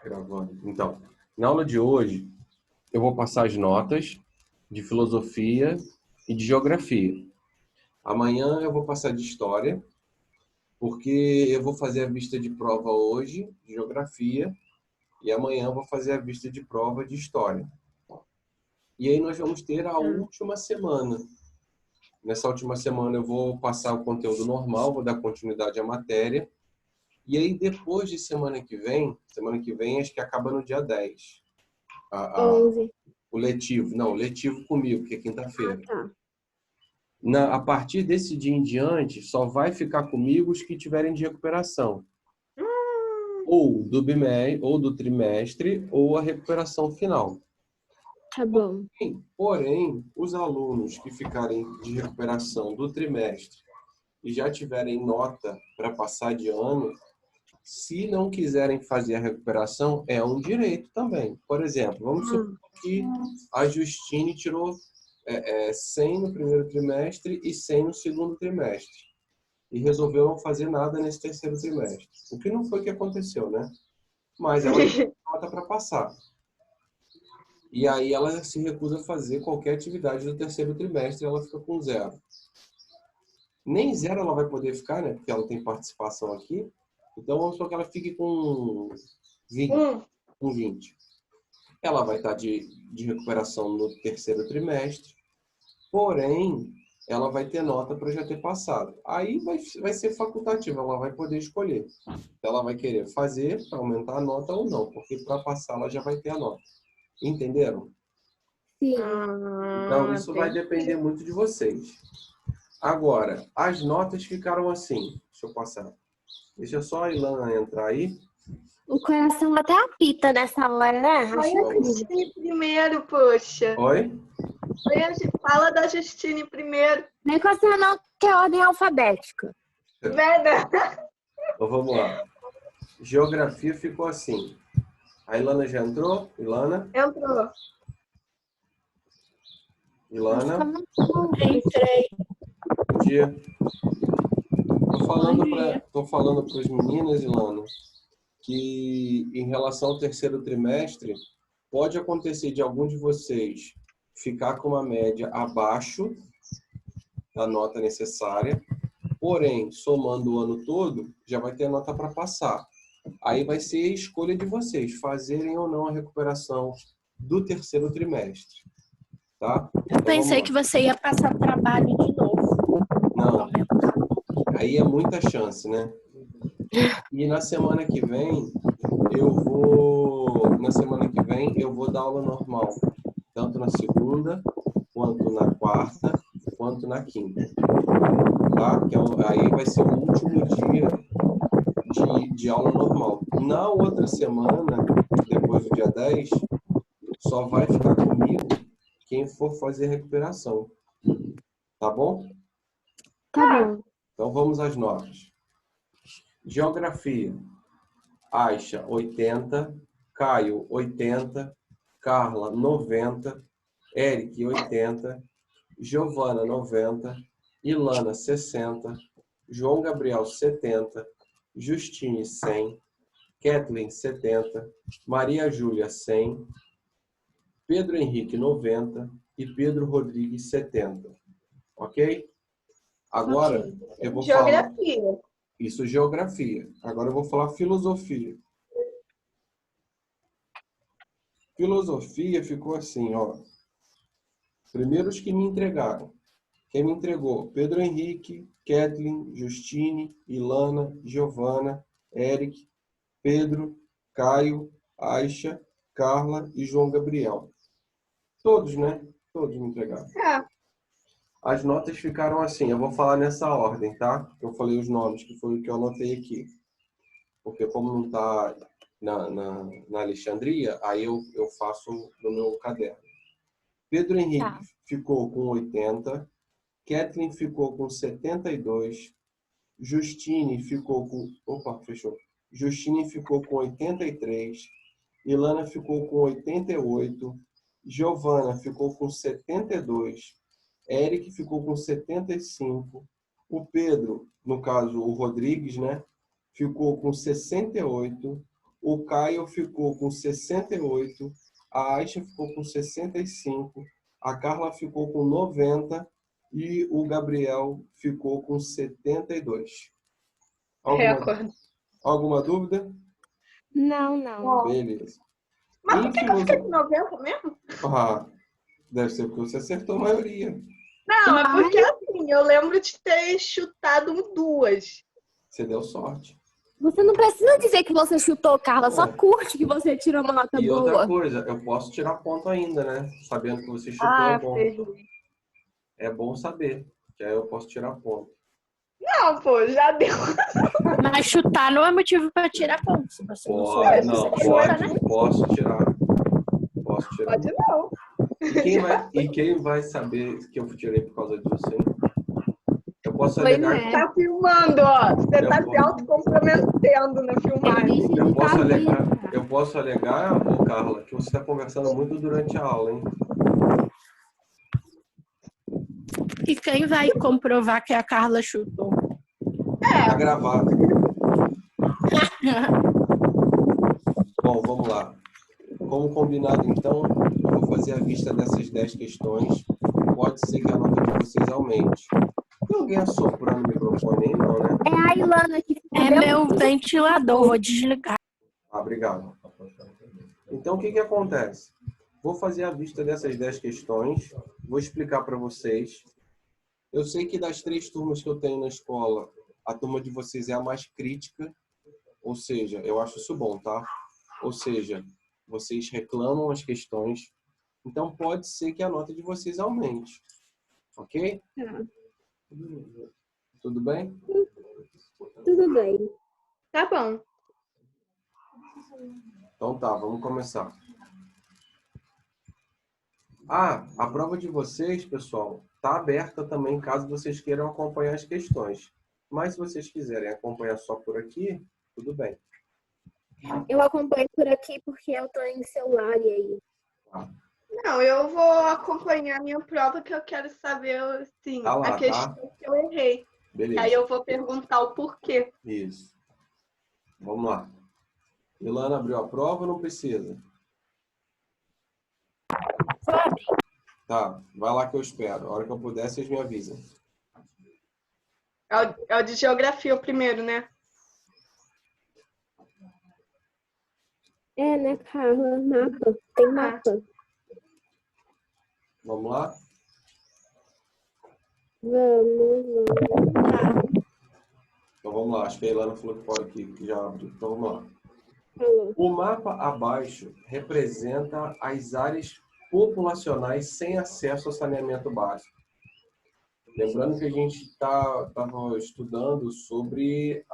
Gravando. Então, na aula de hoje, eu vou passar as notas de filosofia e de geografia. Amanhã eu vou passar de história, porque eu vou fazer a vista de prova hoje de geografia e amanhã eu vou fazer a vista de prova de história. E aí nós vamos ter a última semana. Nessa última semana eu vou passar o conteúdo normal, vou dar continuidade à matéria. E aí depois de semana que vem acho que acaba no dia 10. 11. O letivo. Não, o letivo comigo, que é quinta-feira. Tá. A partir desse dia em diante, só vai ficar comigo os que tiverem de recuperação. Ou do trimestre, ou a recuperação final. Tá bom. Porém, os alunos que ficarem de recuperação do trimestre e já tiverem nota para passar de ano, se não quiserem fazer a recuperação, é um direito também. Por exemplo, vamos supor que a Justine tirou 100 no primeiro trimestre e 100 no segundo trimestre. E resolveu não fazer nada nesse terceiro trimestre. O que não foi o que aconteceu, né? Mas ela tem nota para passar. E aí ela se recusa a fazer qualquer atividade do terceiro trimestre e ela fica com 0. Nem 0 ela vai poder ficar, né? Porque ela tem participação aqui. Então vamos supor que ela fique com 20. Ela vai estar de recuperação no terceiro trimestre. Porém, ela vai ter nota para já ter passado. Aí vai ser facultativa, ela vai poder escolher. Ela vai querer fazer para aumentar a nota ou não, porque para passar ela já vai ter a nota. Entenderam? Sim. Então, isso vai depender muito de vocês. Agora, as notas ficaram assim. Deixa eu passar. Deixa só a Ilana entrar aí. O coração até apita nessa hora, né? Foi a Justine primeiro, poxa. Oi? Fala da Justine primeiro. Nem que você não quer ordem alfabética. Verdade. Então, vamos lá. Geografia ficou assim. A Ilana já entrou? Ilana? Entrou. Ilana? Entrei. Bom dia. Tô falando para as meninas, Ilana, que em relação ao terceiro trimestre, pode acontecer de algum de vocês ficar com uma média abaixo da nota necessária, porém, somando o ano todo, já vai ter a nota para passar. Aí vai ser a escolha de vocês, fazerem ou não a recuperação do terceiro trimestre. Tá? Eu pensei que você ia passar trabalho de novo. Não. Aí é muita chance, né? E na semana que vem, eu vou dar aula normal. Tanto na segunda, quanto na quarta, quanto na quinta. Tá? Aí vai ser o último dia de aula normal. Na outra semana, depois do dia 10, só vai ficar comigo quem for fazer recuperação. Tá bom? Tá bom. Então vamos às notas. Geografia. Aisha, 80. Caio, 80. Carla, 90. Eric, 80. Giovana, 90. Ilana, 60. João Gabriel, 70. Justine, 100. Kathleen, 70. Maria Júlia, 100. Pedro Henrique, 90. E Pedro Rodrigues, 70. Ok? Agora, eu vou falar... Isso, geografia. Agora eu vou falar filosofia. Filosofia ficou assim, ó. Primeiro os que me entregaram. Quem me entregou? Pedro Henrique, Kathleen, Justine, Ilana, Giovana, Eric, Pedro, Caio, Aisha, Carla e João Gabriel. Todos, né? Todos me entregaram. As notas ficaram assim. Eu vou falar nessa ordem, tá? Eu falei os nomes, que foi o que eu anotei aqui. Porque como não está na Alexandria, aí eu faço no meu caderno. Pedro Henrique ficou com 80. Kathleen ficou com 72. Justine ficou com... Opa, fechou. Justine ficou com 83. Ilana ficou com 88. Giovana ficou com 72. Eric ficou com 75. O Pedro, no caso o Rodrigues, né? Ficou com 68. O Caio ficou com 68, a Aisha ficou com 65, a Carla ficou com 90 e o Gabriel ficou com 72. Recorde. Alguma dúvida? Não, não. Beleza. Mas por Em que eu fiquei com filosofia... 90 mesmo? Ah, deve ser porque você acertou a maioria. Não, é porque assim, eu lembro de ter chutado 2. Você deu sorte. Você não precisa dizer que você chutou, Carla. Só É. curte que você tirou uma nota E outra boa. coisa, eu posso tirar ponto ainda, né? Sabendo que você chutou é bom. É bom saber, que aí eu posso tirar ponto. Não, pô, já deu. Mas chutar não é motivo para tirar ponto. Se você não souber, Não, você chuta, né? posso tirar. Posso tirar. Pode não. E quem vai saber que eu tirei por causa disso, hein? Eu posso Pois alegar. é. Tá filmando, ó. Você Eu tá posso- se autocomprometendo na filmagem. disse Eu que posso tá alegar, vindo. eu posso alegar, ô Carla, que você está conversando muito durante a aula, hein? E quem vai comprovar que a Carla chutou? Tá gravado. Bom, vamos lá. Como combinado, então, eu vou fazer a vista dessas 10 questões. Pode ser que a nota de vocês aumente. Tem alguém assoprando o microfone aí? Não, né? É a Ilana que é meu ventilador. Vou desligar. Ah, obrigado. Então, o que acontece? Vou fazer a vista dessas 10 questões. Vou explicar para vocês. Eu sei que das 3 turmas que eu tenho na escola, a turma de vocês é a mais crítica. Ou seja, eu acho isso bom, tá? Ou seja, vocês reclamam as questões. Então, pode ser que a nota de vocês aumente. Ok? Tudo bem? Tudo bem. Tá bom. Então tá, vamos começar. Ah, a prova de vocês, pessoal, tá aberta também caso vocês queiram acompanhar as questões. Mas se vocês quiserem acompanhar só por aqui, tudo bem. Eu acompanho por aqui porque eu tô em celular e aí. Tá. Não, eu vou acompanhar a minha prova que eu quero saber, assim, Tá lá, a questão que eu errei. Beleza. Aí eu vou perguntar o porquê. Isso. Vamos lá. Ilana abriu a prova ou não precisa? Tá, vai lá que eu espero. A hora que eu puder, vocês me avisam. É o de geografia o primeiro, né? É, né, Carla? Mapa. Tem mapa. Vamos lá? Vamos. Então vamos lá. Acho que a Ilana falou que pode aqui, que já abriu. Então vamos lá. Falou. O mapa abaixo representa as áreas populacionais sem acesso ao saneamento básico. Lembrando que a gente estava estudando sobre,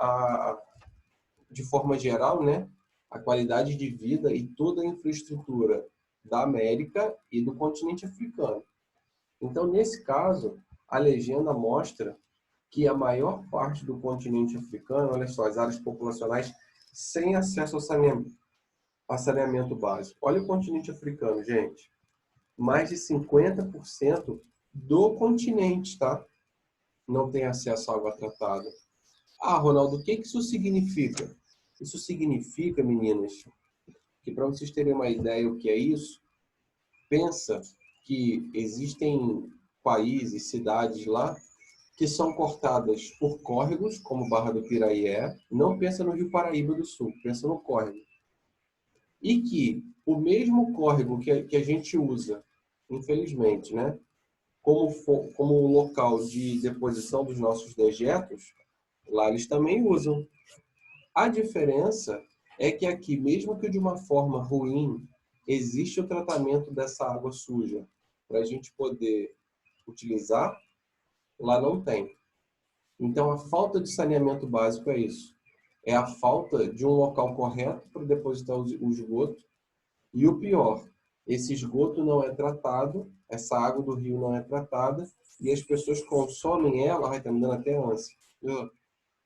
de forma geral, né, a qualidade de vida e toda a infraestrutura da América e do continente africano. Então, nesse caso, a legenda mostra que a maior parte do continente africano, olha só, as áreas populacionais sem acesso ao saneamento básico. Olha o continente africano, gente. Mais de 50% do continente, tá? Não tem acesso à água tratada. Ah, Ronaldo, o que isso significa? Isso significa, meninas, que para vocês terem uma ideia do que é isso, pensa que existem países, cidades lá, que são cortadas por córregos, como Barra do Piraí. Não pensa no Rio Paraíba do Sul, pensa no córrego. E que o mesmo córrego que a gente usa, infelizmente, né, como local de deposição dos nossos dejetos, lá eles também usam. A diferença é que aqui, mesmo que de uma forma ruim, existe o tratamento dessa água suja para a gente poder utilizar, lá não tem. Então, a falta de saneamento básico é isso. É a falta de um local correto para depositar o esgoto. E o pior, esse esgoto não é tratado, essa água do rio não é tratada, e as pessoas consomem ela, ai, tá me dando até ânsia,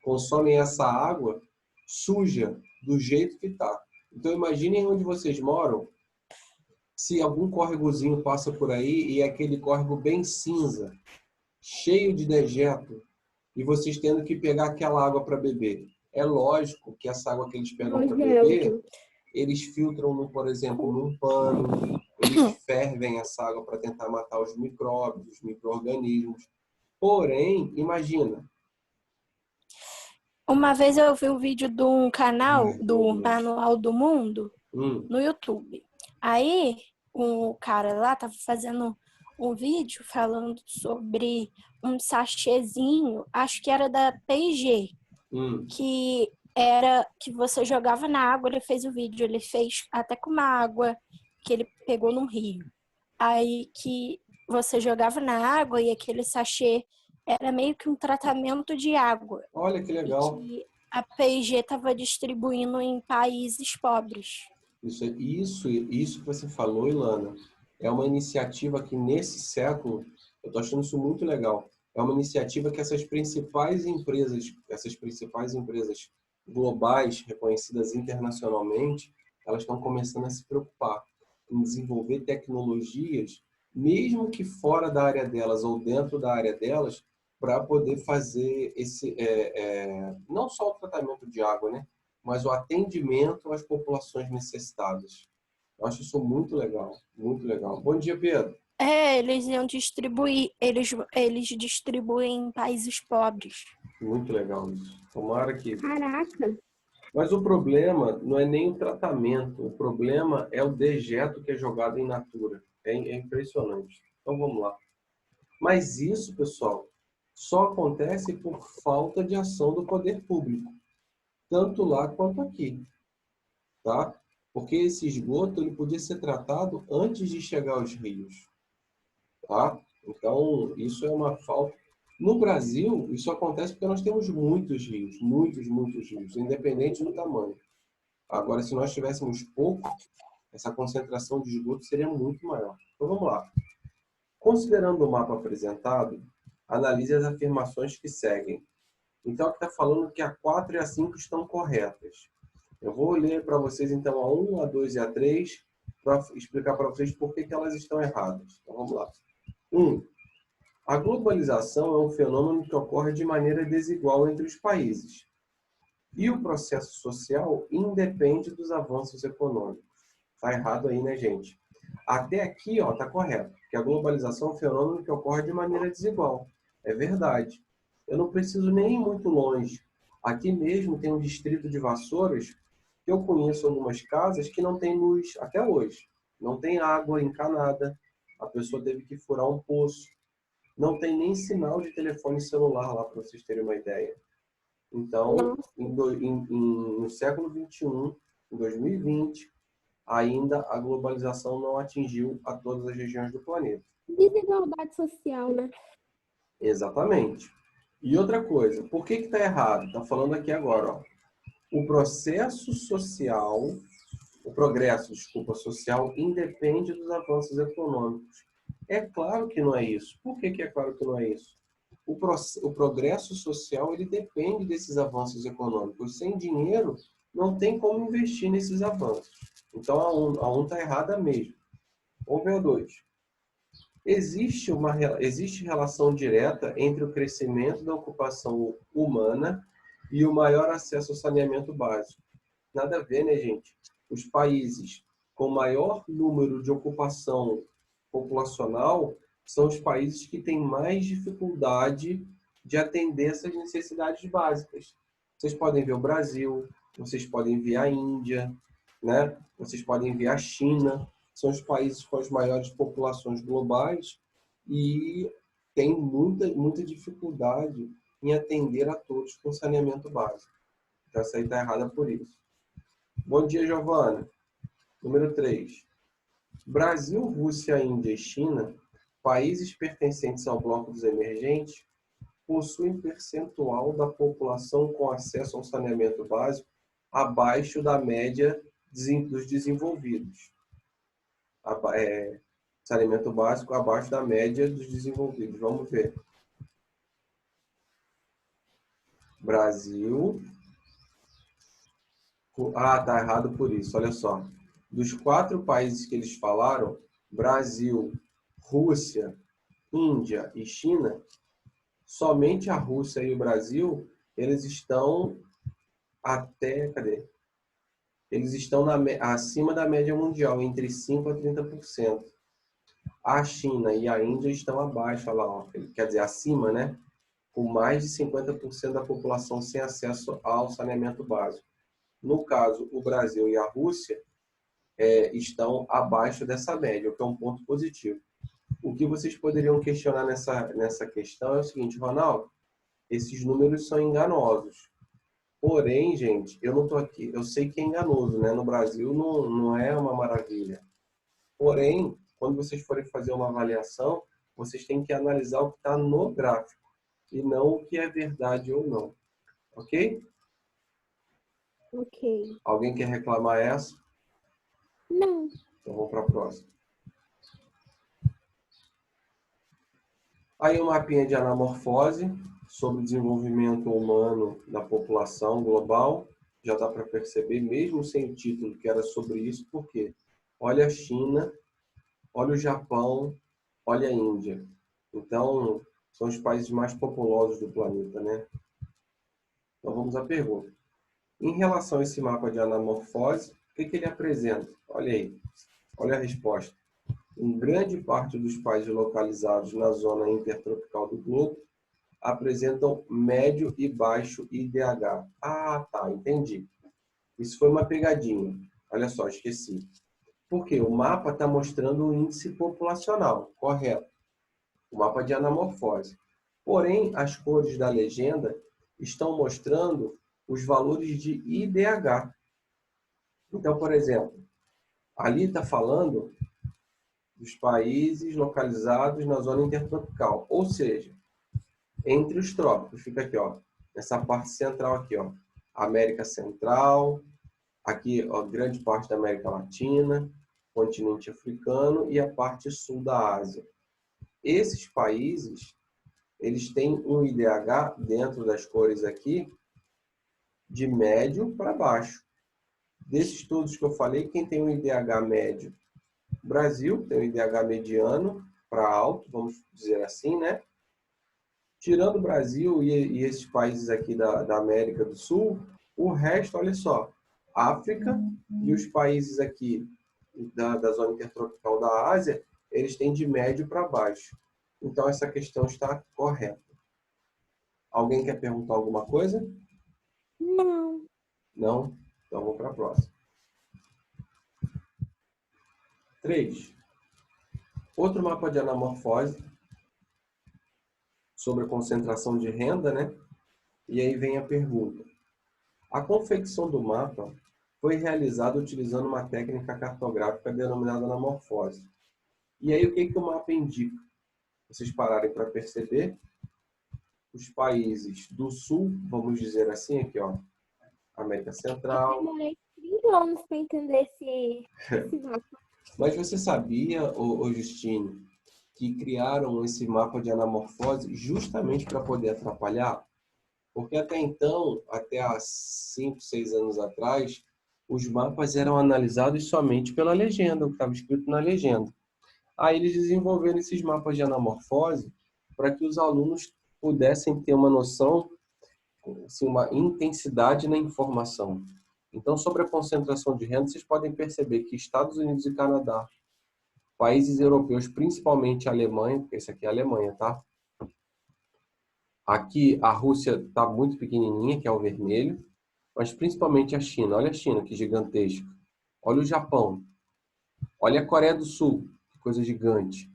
consomem essa água suja, do jeito que está. Então, imaginem onde vocês moram, se algum córregozinho passa por aí e é aquele córrego bem cinza, cheio de dejeto, e vocês tendo que pegar aquela água para beber. É lógico que essa água que eles pegam para Nojento. beber, eles filtram, por exemplo, num pano, eles fervem essa água para tentar matar os micróbios, os micro-organismos. Porém, imagina. Uma vez eu vi um vídeo de um canal do Manual do Mundo no YouTube. Aí, o cara lá tava fazendo um vídeo falando sobre um sachêzinho, acho que era da P&G, que era que você jogava na água. Ele fez o vídeo, ele fez até com uma água que ele pegou num rio. Aí que você jogava na água e aquele sachê era meio que um tratamento de água. Olha que legal. E que a P&G estava distribuindo em países pobres. Isso que você falou, Ilana, é uma iniciativa que nesse século, eu estou achando isso muito legal. É uma iniciativa que essas principais empresas globais, reconhecidas internacionalmente, elas estão começando a se preocupar em desenvolver tecnologias, mesmo que fora da área delas ou dentro da área delas, para poder fazer não só o tratamento de água, né? Mas o atendimento às populações necessitadas. Eu acho isso muito legal, muito legal. Bom dia, Pedro. Eles iam distribuir, eles distribuem em países pobres. Muito legal isso. Tomara que... Caraca. Mas o problema não é nem o tratamento, o problema é o dejeto que é jogado em natura. É impressionante. Então vamos lá. Mas isso, pessoal, só acontece por falta de ação do poder público, tanto lá quanto aqui, tá? Porque esse esgoto ele podia ser tratado antes de chegar aos rios, tá? Então, isso é uma falta. No Brasil, isso acontece porque nós temos muitos rios, muitos rios, independente do tamanho. Agora, se nós tivéssemos pouco, essa concentração de esgoto seria muito maior. Então, vamos lá. Considerando o mapa apresentado, analise as afirmações que seguem. Então, aqui está falando que a 4 e a 5 estão corretas. Eu vou ler para vocês, então, a 1, a 2 e a 3, para explicar para vocês por que elas estão erradas. Então, vamos lá. 1. A globalização é um fenômeno que ocorre de maneira desigual entre os países. E o processo social independe dos avanços econômicos. Está errado aí, né, gente? Até aqui, ó, tá correto. Que a globalização é um fenômeno que ocorre de maneira desigual. É verdade. Eu não preciso nem ir muito longe. Aqui mesmo tem um distrito de Vassouras que eu conheço algumas casas que não tem luz até hoje. Não tem água encanada. A pessoa teve que furar um poço. Não tem nem sinal de telefone celular lá, para vocês terem uma ideia. Então, no século XXI, em 2020, ainda a globalização não atingiu a todas as regiões do planeta. Desigualdade social, né? Exatamente. E outra coisa, por que está errado? Está falando aqui agora, ó. O progresso social independe dos avanços econômicos. É claro que não é isso. Por que é claro que não é isso? O progresso social ele depende desses avanços econômicos. Sem dinheiro, não tem como investir nesses avanços. Então, a 1 está errada mesmo. Vamos ver a 2. Existe relação direta entre o crescimento da ocupação humana e o maior acesso ao saneamento básico. Nada a ver, né, gente? Os países com maior número de ocupação populacional são os países que têm mais dificuldade de atender essas necessidades básicas. Vocês podem ver o Brasil, vocês podem ver a Índia, né? Vocês podem ver a China. São os países com as maiores populações globais e têm muita dificuldade em atender a todos com saneamento básico. Então, essa aí está errada por isso. Bom dia, Giovana. Número 3. Brasil, Rússia, Índia e China, países pertencentes ao bloco dos emergentes, possuem percentual da população com acesso ao saneamento básico abaixo da média dos desenvolvidos. Saneamento básico abaixo da média dos desenvolvidos. Vamos ver. Brasil. Tá errado por isso. Olha só. Dos 4 países que eles falaram, Brasil, Rússia, Índia e China, somente a Rússia e o Brasil, eles estão até, cadê? Eles estão acima da média mundial, entre 5% a 30%. A China e a Índia estão abaixo, olha lá, ó, quer dizer, acima, né? Com mais de 50% da população sem acesso ao saneamento básico. No caso, o Brasil e a Rússia estão abaixo dessa média, o que é um ponto positivo. O que vocês poderiam questionar nessa questão é o seguinte, Ronaldo, esses números são enganosos. Porém, gente, eu não estou aqui, eu sei que é enganoso, né? No Brasil não é uma maravilha. Porém, quando vocês forem fazer uma avaliação, vocês têm que analisar o que está no gráfico e não o que é verdade ou não. Ok? Ok. Alguém quer reclamar essa? Não. Então vamos para a próxima. Aí um mapinha de anamorfose sobre o desenvolvimento humano da população global. Já dá para perceber, mesmo sem o título, que era sobre isso, porque olha a China, olha o Japão, olha a Índia. Então, são os países mais populosos do planeta, né? Então vamos à pergunta. Em relação a esse mapa de anamorfose, o que ele apresenta? Olha aí, olha a resposta. Em grande parte dos países localizados na zona intertropical do globo apresentam médio e baixo IDH. Ah, tá, entendi. Isso foi uma pegadinha. Olha só, esqueci. Porque o mapa está mostrando o índice populacional, correto? O mapa de anamorfose. Porém, as cores da legenda estão mostrando os valores de IDH. Então, por exemplo, ali está falando dos países localizados na zona intertropical, ou seja, entre os trópicos. Fica aqui, ó, nessa parte central aqui, ó, América Central, aqui, ó, grande parte da América Latina, continente africano e a parte sul da Ásia. Esses países, eles têm um IDH dentro das cores aqui de médio para baixo. Desses todos que eu falei, quem tem um IDH médio? O Brasil tem um IDH mediano para alto, vamos dizer assim, né? Tirando o Brasil e esses países aqui da América do Sul, o resto, olha só, África e os países aqui da zona intertropical da Ásia, eles têm de médio para baixo. Então, essa questão está correta. Alguém quer perguntar alguma coisa? Não. Não? Então, vamos para a próxima. 3. Outro mapa de anamorfose sobre a concentração de renda, né? E aí vem a pergunta. A confecção do mapa foi realizada utilizando uma técnica cartográfica denominada anamorfose. E aí, o que o mapa indica? Vocês pararem para perceber, os países do sul, vamos dizer assim, aqui, ó, América Central. Eu demorei 30 anos para entender esse mapa. Mas você sabia, ô Justine, que criaram esse mapa de anamorfose justamente para poder atrapalhar? Porque até então, até há 5, 6 anos atrás, os mapas eram analisados somente pela legenda, o que estava escrito na legenda. Aí eles desenvolveram esses mapas de anamorfose para que os alunos pudessem ter uma noção, assim, uma intensidade na informação. Então, sobre a concentração de renda, vocês podem perceber que Estados Unidos e Canadá, países europeus, principalmente a Alemanha, porque esse aqui é a Alemanha, tá? Aqui a Rússia está muito pequenininha, que é o vermelho, mas principalmente a China. Olha a China, que gigantesca. Olha o Japão. Olha a Coreia do Sul, que coisa gigante.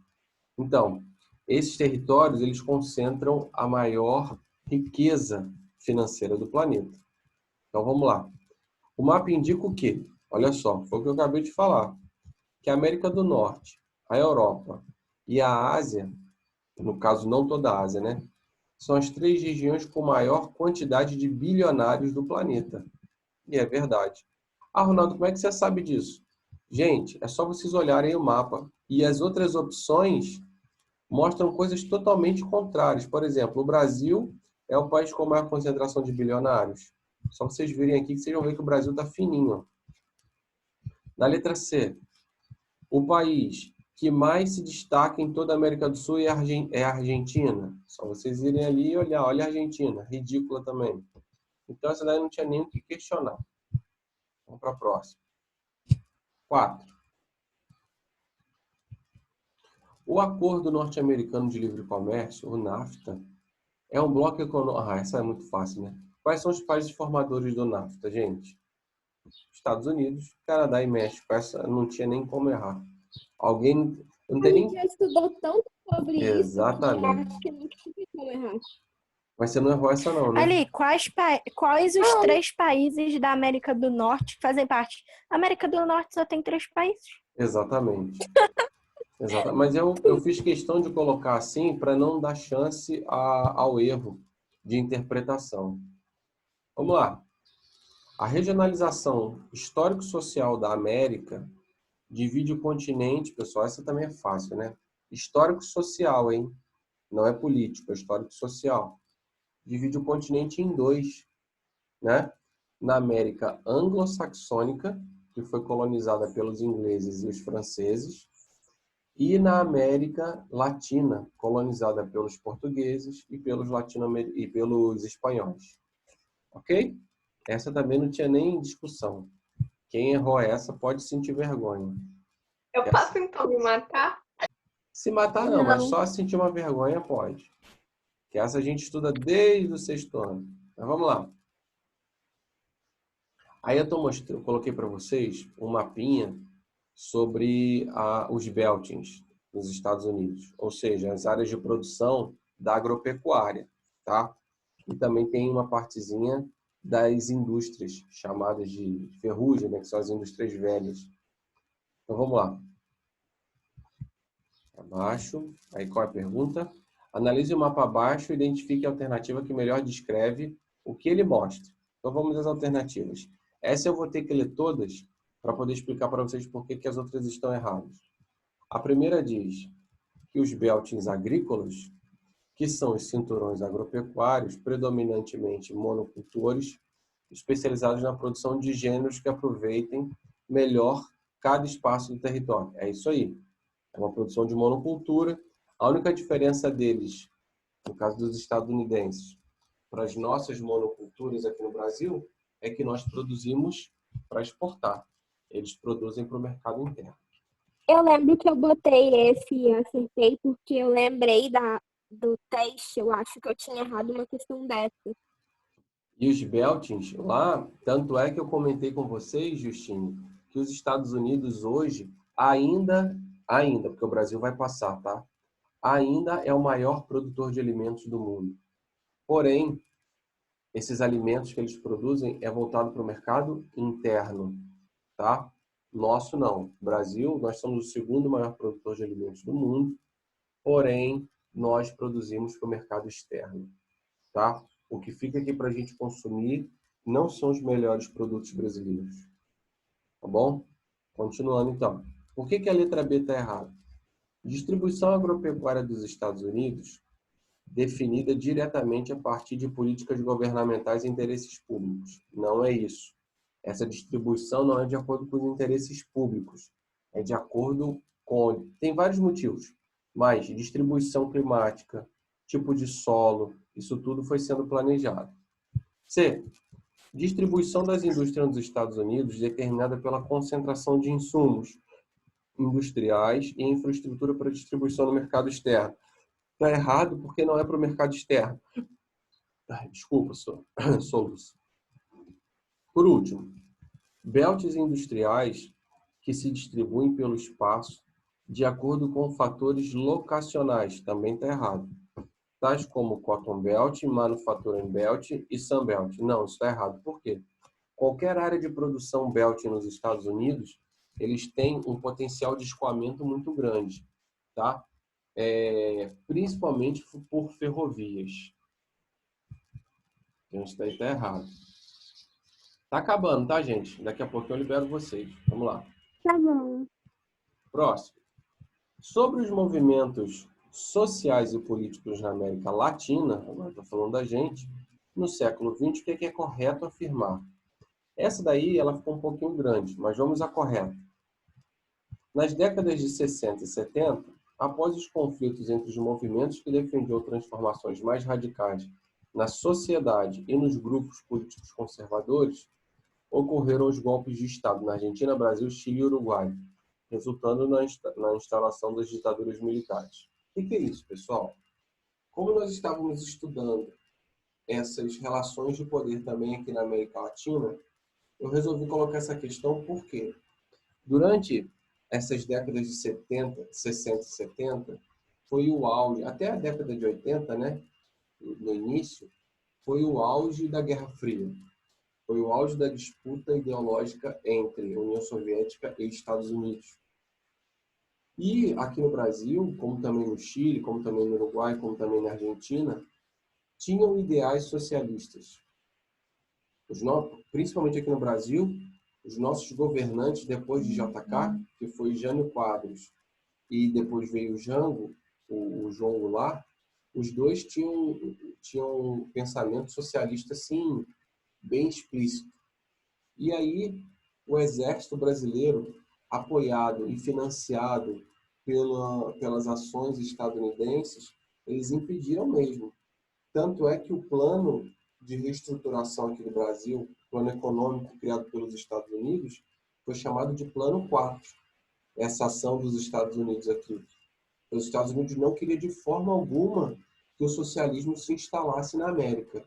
Então, esses territórios, eles concentram a maior riqueza financeira do planeta. Então, vamos lá. O mapa indica o quê? Olha só, foi o que eu acabei de falar. Que a América do Norte, a Europa e a Ásia, no caso não toda a Ásia, né? São as 3 regiões com maior quantidade de bilionários do planeta. E é verdade. Ah, Ronaldo, como é que você sabe disso? Gente, é só vocês olharem o mapa. E as outras opções mostram coisas totalmente contrárias. Por exemplo, o Brasil é o país com maior concentração de bilionários. Só vocês virem aqui que vocês vão ver que o Brasil está fininho. Na letra C, o país que mais se destaca em toda a América do Sul é a Argentina. Só vocês irem ali e olhar. Olha a Argentina, ridícula também. Então, essa daí não tinha nem o que questionar. Vamos para a próxima. 4. O Acordo Norte-Americano de Livre Comércio, o NAFTA, é um bloco econômico... essa é muito fácil, né? Quais são os países formadores do NAFTA, gente? Estados Unidos, Canadá e México. Essa não tinha nem como errar. Alguém... Não tem A gente nem... já estudou tanto sobre isso que Exatamente. acho que não tem como errar. Mas você não errou essa não, né? Ali, quais os 3 países da América do Norte que fazem parte? A América do Norte só tem 3 países. Exatamente. Mas eu fiz questão de colocar assim para não dar chance ao erro de interpretação. Vamos lá. A regionalização histórico-social da América divide o continente, pessoal, essa também é fácil, né? Histórico-social, hein? Não é político, é histórico-social. Divide o continente em 2, né? Na América anglo-saxônica, que foi colonizada pelos ingleses e os franceses, e na América Latina, colonizada pelos portugueses e pelos espanhóis. Ok? Essa também não tinha nem discussão. Quem errou essa pode sentir vergonha. Eu posso então me matar? Se matar não, mas só sentir uma vergonha pode. Que essa a gente estuda desde o 6º ano. Mas vamos lá. Aí eu coloquei para vocês um mapinha sobre os beltings nos Estados Unidos, ou seja, as áreas de produção da agropecuária, tá? E também tem uma partezinha das indústrias, chamadas de ferrugem, né, que são as indústrias velhas. Então vamos lá. Abaixo, aí qual é a pergunta? Analise o mapa abaixo e identifique a alternativa que melhor descreve o que ele mostra. Então vamos às alternativas. Essa eu vou ter que ler todas para poder explicar para vocês por que as outras estão erradas. A primeira diz que os beltings agrícolas, que são os cinturões agropecuários, predominantemente monocultores, especializados na produção de gêneros que aproveitem melhor cada espaço do território. É isso aí. É uma produção de monocultura. A única diferença deles, no caso dos estadunidenses, para as nossas monoculturas aqui no Brasil, é que nós produzimos para exportar. Eles produzem para o mercado interno. Eu lembro que eu botei esse acertei porque eu lembrei do teste. Eu acho que eu tinha errado uma questão dessa. E os beltings lá, tanto é que eu comentei com vocês, Justine, que os Estados Unidos hoje ainda, porque o Brasil vai passar, tá? Ainda é o maior produtor de alimentos do mundo. Porém, esses alimentos que eles produzem é voltado para o mercado interno, tá? Nosso não. Brasil, nós somos o 2º maior produtor de alimentos do mundo, porém, nós produzimos para o mercado externo, tá? O que fica aqui para a gente consumir não são os melhores produtos brasileiros, tá bom? Continuando então. Por que a letra B está errada? Distribuição agropecuária dos Estados Unidos definida diretamente a partir de políticas governamentais e interesses públicos. Não é isso. Essa distribuição não é de acordo com os interesses públicos. É de acordo com... Tem vários motivos, mas distribuição climática, tipo de solo, isso tudo foi sendo planejado. C. Distribuição das indústrias nos Estados Unidos determinada pela concentração de insumos industriais e infraestrutura para distribuição no mercado externo. Está errado porque não é para o mercado externo. Desculpa, soluço. Por último, belts industriais que se distribuem pelo espaço de acordo com fatores locacionais. Também está errado. Tais como Cotton Belt, Manufacturing Belt e Sun Belt. Não, isso está errado. Por quê? Qualquer área de produção Belt nos Estados Unidos, eles têm um potencial de escoamento muito grande, tá? Principalmente por ferrovias. Então, isso daí está errado. Tá acabando, tá, gente? Daqui a pouco eu libero vocês. Vamos lá. Tá bom. Próximo. Sobre os movimentos sociais e políticos na América Latina, agora estou falando da gente, no século XX, o que é correto afirmar? Essa daí ela ficou um pouquinho grande, mas vamos à correta. Nas décadas de 60 e 70, após os conflitos entre os movimentos que defendiam transformações mais radicais na sociedade e nos grupos políticos conservadores, ocorreram os golpes de Estado na Argentina, Brasil, Chile e Uruguai, resultando na instalação das ditaduras militares. O que é isso, pessoal? Como nós estávamos estudando essas relações de poder também aqui na América Latina, eu resolvi colocar essa questão porque durante essas décadas de 70, 60 e 70, foi o auge, até a década de 80, né, no início, foi o auge da Guerra Fria. Foi o auge da disputa ideológica entre União Soviética e Estados Unidos. E aqui no Brasil, como também no Chile, como também no Uruguai, como também na Argentina, tinham ideais socialistas. Principalmente aqui no Brasil, os nossos governantes, depois de JK, que foi Jânio Quadros, e depois veio o Jango, o João Goulart, os dois tinham um pensamento socialista, assim, bem explícito. E aí, o exército brasileiro, apoiado e financiado pelas ações estadunidenses, eles impediram mesmo. Tanto é que o plano de reestruturação aqui do Brasil, o plano econômico criado pelos Estados Unidos, foi chamado de Plano 4. Essa ação dos Estados Unidos aqui. Os Estados Unidos não queriam de forma alguma que o socialismo se instalasse na América.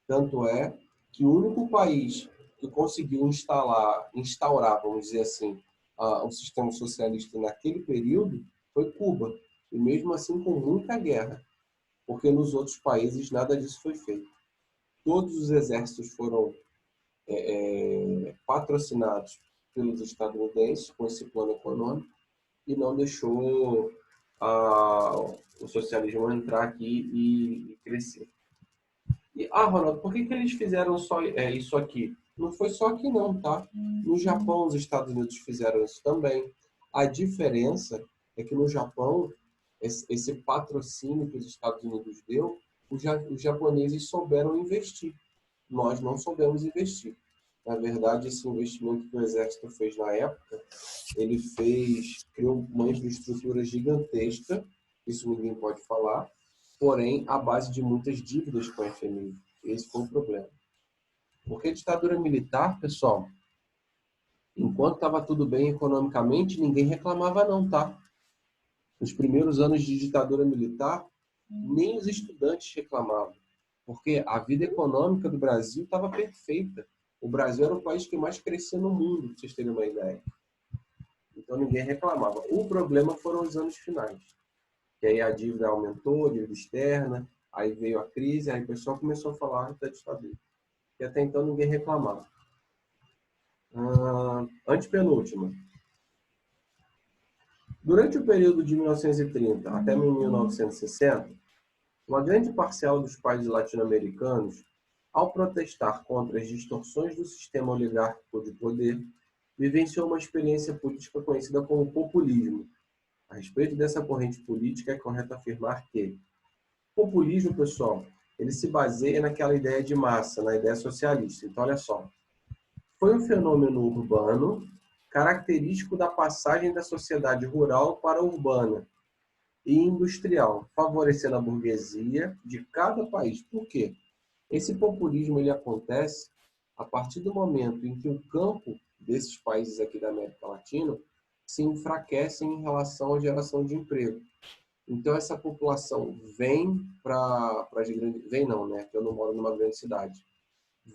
Tanto é que o único país que conseguiu instaurar, vamos dizer assim, um sistema socialista naquele período foi Cuba. E mesmo assim com muita guerra, porque nos outros países nada disso foi feito. Todos os exércitos foram patrocinados pelos estadunidenses com esse plano econômico e não deixou o socialismo entrar aqui e crescer. E, Ronaldo, por que eles fizeram só isso aqui? Não foi só aqui não, tá? No Japão, os Estados Unidos fizeram isso também. A diferença é que no Japão, esse patrocínio que os Estados Unidos deu, os japoneses souberam investir. Nós não soubemos investir. Na verdade, esse investimento que o Exército fez na época, ele criou uma infraestrutura gigantesca, isso ninguém pode falar, porém, à base de muitas dívidas com a FMI. Esse foi o problema. Porque a ditadura militar, pessoal, enquanto estava tudo bem economicamente, ninguém reclamava não, tá? Nos primeiros anos de ditadura militar, nem os estudantes reclamavam, porque a vida econômica do Brasil estava perfeita. O Brasil era o país que mais crescia no mundo, para vocês terem uma ideia. Então ninguém reclamava. O problema foram os anos finais. Que aí a dívida aumentou, a dívida externa, aí veio a crise, aí o pessoal começou a falar da ditadura. E até então ninguém reclamava. Antepenúltima. Durante o período de 1930 até 1960, uma grande parcela dos países latino-americanos, ao protestar contra as distorções do sistema oligárquico de poder, vivenciou uma experiência política conhecida como populismo. A respeito dessa corrente política, é correto afirmar que o populismo, pessoal, ele se baseia naquela ideia de massa, na ideia socialista. Então, olha só. Foi um fenômeno urbano característico da passagem da sociedade rural para a urbana e industrial, favorecendo a burguesia de cada país. Por quê? Esse populismo ele acontece a partir do momento em que o campo desses países aqui da América Latina se enfraquece em relação à geração de emprego. Então, essa população vem para as grandes... Vem não, né? Eu não moro numa grande cidade.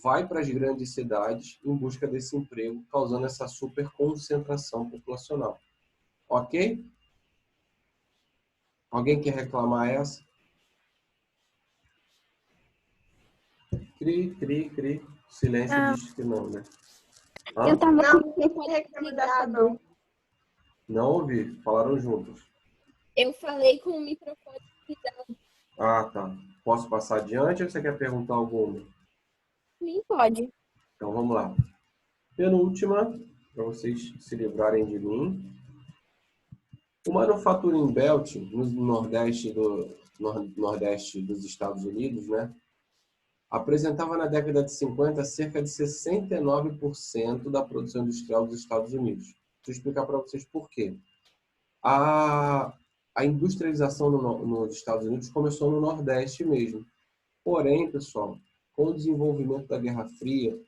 Vai para as grandes cidades em busca desse emprego, causando essa super concentração populacional. Ok? Alguém quer reclamar essa? Cri. Silêncio diz que não, né? Eu tava Não, com o não microfone reclamo dessa, desligado. não. Não ouvi. Falaram juntos. Eu falei com o microfone desligado. Ah, tá. Posso passar adiante ou você quer perguntar alguma? Sim, pode. Então, vamos lá. Penúltima, para vocês se livrarem de mim. O Manufacturing Belt, no nordeste dos Estados Unidos, né, apresentava na década de 50 cerca de 69% da produção industrial dos Estados Unidos. Deixa eu explicar para vocês por quê. A industrialização nos Estados Unidos começou no Nordeste mesmo, Porém, pessoal, com o desenvolvimento da Guerra Fria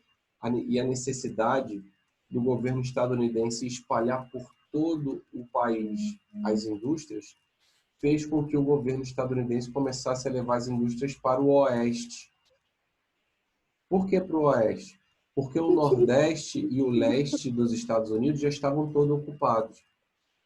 e a necessidade do governo estadunidense espalhar por todo o país as indústrias, fez com que o governo estadunidense começasse a levar as indústrias para o oeste. Por que para o oeste? Porque o nordeste e o leste dos Estados Unidos já estavam todos ocupados.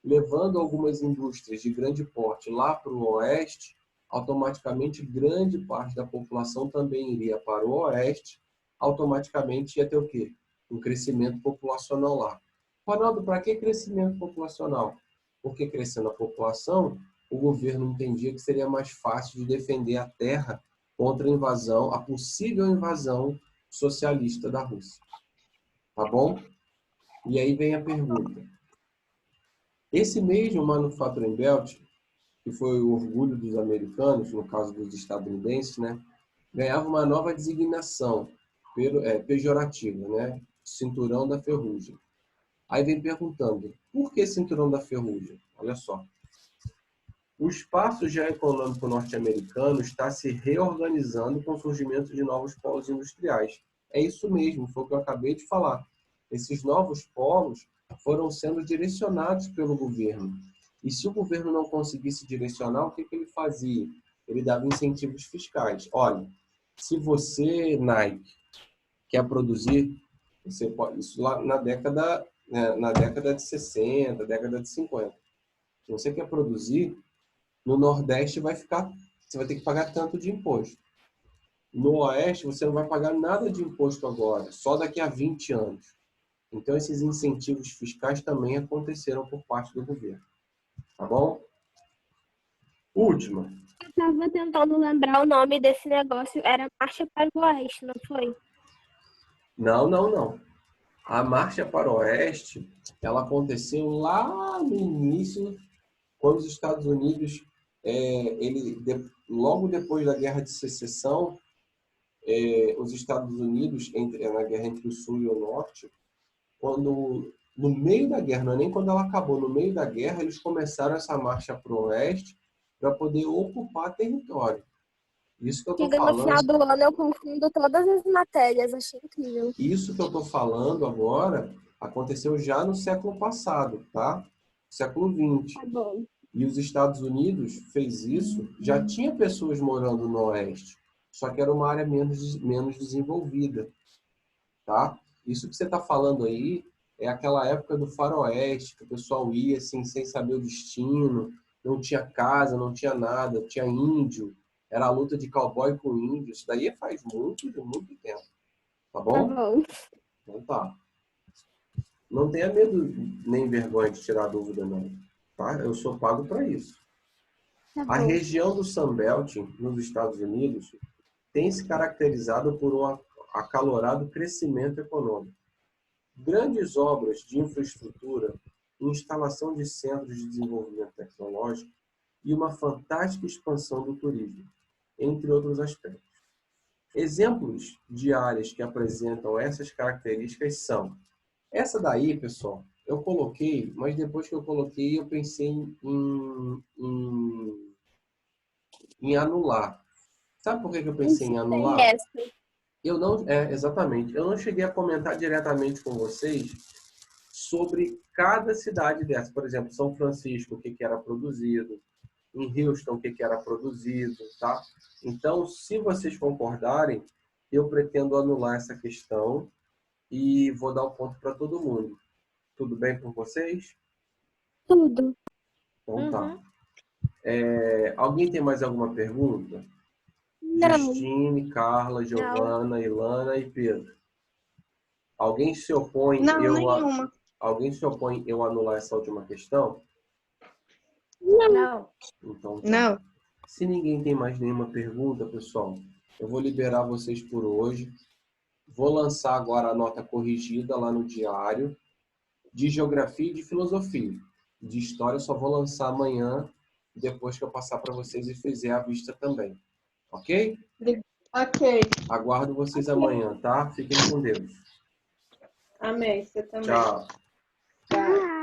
Levando algumas indústrias de grande porte lá para o oeste, automaticamente grande parte da população também iria para o oeste, automaticamente ia ter o quê? Um crescimento populacional lá. Ronaldo, para que crescimento populacional? Porque crescendo a população, o governo entendia que seria mais fácil de defender a terra contra a invasão, a possível invasão socialista da Rússia. Tá bom? E aí vem a pergunta. Esse mesmo Manufacturing Belt, que foi o orgulho dos americanos, no caso dos estadunidenses, né, ganhava uma nova designação pejorativa, né, Cinturão da Ferrugem. Aí vem perguntando, por que Cinturão da Ferrugem? Olha só. O espaço geoeconômico norte-americano está se reorganizando com o surgimento de novos polos industriais. É isso mesmo, foi o que eu acabei de falar. Esses novos polos foram sendo direcionados pelo governo. E se o governo não conseguisse direcionar, o que ele fazia? Ele dava incentivos fiscais. Olha, se você, Nike, quer produzir, você pode, isso lá na década de 60, década de 50. Se você quer produzir, no Nordeste você vai ter que pagar tanto de imposto. No Oeste, você não vai pagar nada de imposto agora, só daqui a 20 anos. Então, esses incentivos fiscais também aconteceram por parte do governo. Tá bom? Última. Eu estava tentando lembrar o nome desse negócio. Era Marcha para o Oeste, não foi? Não. A Marcha para o Oeste, ela aconteceu lá no início, quando os Estados Unidos, logo depois da Guerra de Secessão, os Estados Unidos, na guerra entre o Sul e o Norte, no meio da guerra, não é nem quando ela acabou, no meio da guerra, eles começaram essa marcha para o oeste para poder ocupar território. Isso que eu estou falando. No final do ano eu confundo todas as matérias, achei incrível. Isso que eu estou falando agora aconteceu já no século passado, tá? Século XX. Tá bom. E os Estados Unidos fez isso, já tinha pessoas morando no oeste, só que era uma área menos desenvolvida, tá? Isso que você está falando aí é aquela época do faroeste, que o pessoal ia assim, sem saber o destino, não tinha casa, não tinha nada, tinha índio, era a luta de cowboy com índio. Isso daí faz muito tempo. Tá bom? Tá bom. Então tá. Não tenha medo nem vergonha de tirar dúvida, não. Tá? Eu sou pago para isso. Tá A bom. região do Sunbelt, nos Estados Unidos, tem se caracterizado por um acalorado crescimento econômico. Grandes obras de infraestrutura, instalação de centros de desenvolvimento tecnológico e uma fantástica expansão do turismo, entre outros aspectos. Exemplos de áreas que apresentam essas características são... Essa daí, pessoal, eu coloquei, mas depois que eu coloquei, eu pensei em anular. Sabe por que eu pensei em anular? Exatamente. Eu não cheguei a comentar diretamente com vocês sobre cada cidade dessa. Por exemplo, São Francisco, o que era produzido. Em Houston, o que era produzido, tá? Então, se vocês concordarem, eu pretendo anular essa questão e vou dar o ponto para todo mundo. Tudo bem com vocês? Tudo. Então tá. Alguém tem mais alguma pergunta? Não. Justine, Carla, Giovana, Ilana e Pedro. Alguém se opõe? Nenhuma. Alguém se opõe eu anular essa última questão? Não. Então, tá. Não. Se ninguém tem mais nenhuma pergunta, pessoal, eu vou liberar vocês por hoje. Vou lançar agora a nota corrigida lá no diário de geografia e de filosofia. De história eu só vou lançar amanhã, depois que eu passar para vocês e fizer a vista também. Ok? Ok. Aguardo vocês amanhã, tá? Fiquem com Deus. Amém. Você também. Tchau. Tchau.